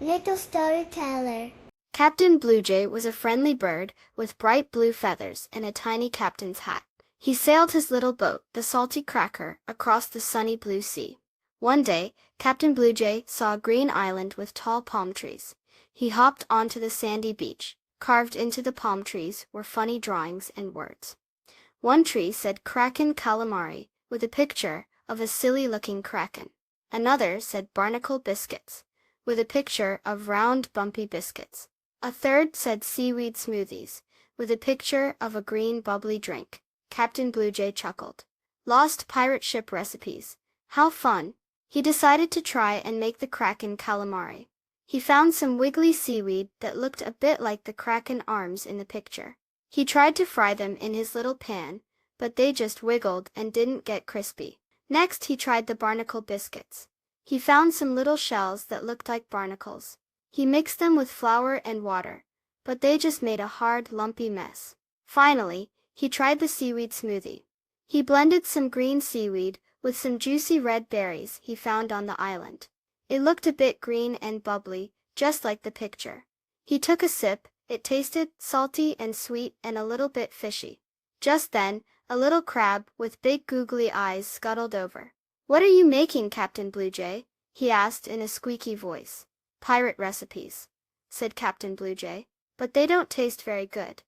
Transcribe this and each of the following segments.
Little storyteller. Captain Bluejay was a friendly bird with bright blue feathers and a tiny captain's hat. He sailed his little boat, the Salty Cracker, across the sunny blue sea. One day, Captain Bluejay saw a green island with tall palm trees. He hopped onto the sandy beach. Carved into the palm trees were funny drawings and words. One tree said Kraken Calamari, with a picture of a silly-looking kraken. Another said Barnacle Biscuits, with a picture of round, bumpy biscuits. A third said Seaweed Smoothies, with a picture of a green, bubbly drink. Captain Bluejay chuckled. Lost pirate ship recipes. How fun! He decided to try and make the Kraken Calamari. He found some wiggly seaweed that looked a bit like the kraken arms in the picture. He tried to fry them in his little pan, but they just wiggled and didn't get crispy. Next he tried the Barnacle Biscuits. He found some little shells that looked like barnacles. He mixed them with flour and water, but they just made a hard, lumpy mess. Finally, he tried the seaweed smoothie. He blended some green seaweed with some juicy red berries he found on the island. It looked a bit green and bubbly, just like the picture. He took a sip. It tasted salty and sweet and a little bit fishy. Just then, a little crab with big googly eyes scuttled over. "What are you making, Captain Bluejay?" he asked in a squeaky voice. "Pirate recipes," said Captain Bluejay, "but they don't taste very good."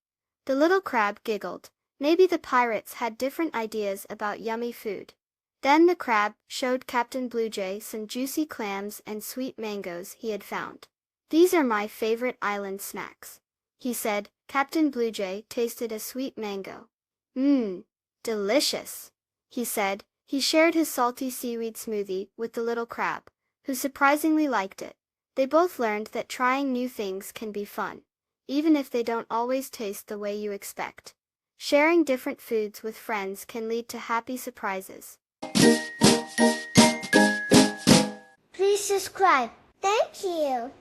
The little crab giggled. Maybe the pirates had different ideas about yummy food. Then the crab showed Captain Bluejay some juicy clams and sweet mangoes he had found. "These are my favorite island snacks," he said. Captain Bluejay tasted a sweet mango. "Mmm, delicious," he said. He shared his salty seaweed smoothie with the little crab, who surprisingly liked it. They both learned that trying new things can be fun, even if they don't always taste the way you expect. Sharing different foods with friends can lead to happy surprises. Please subscribe. Thank you.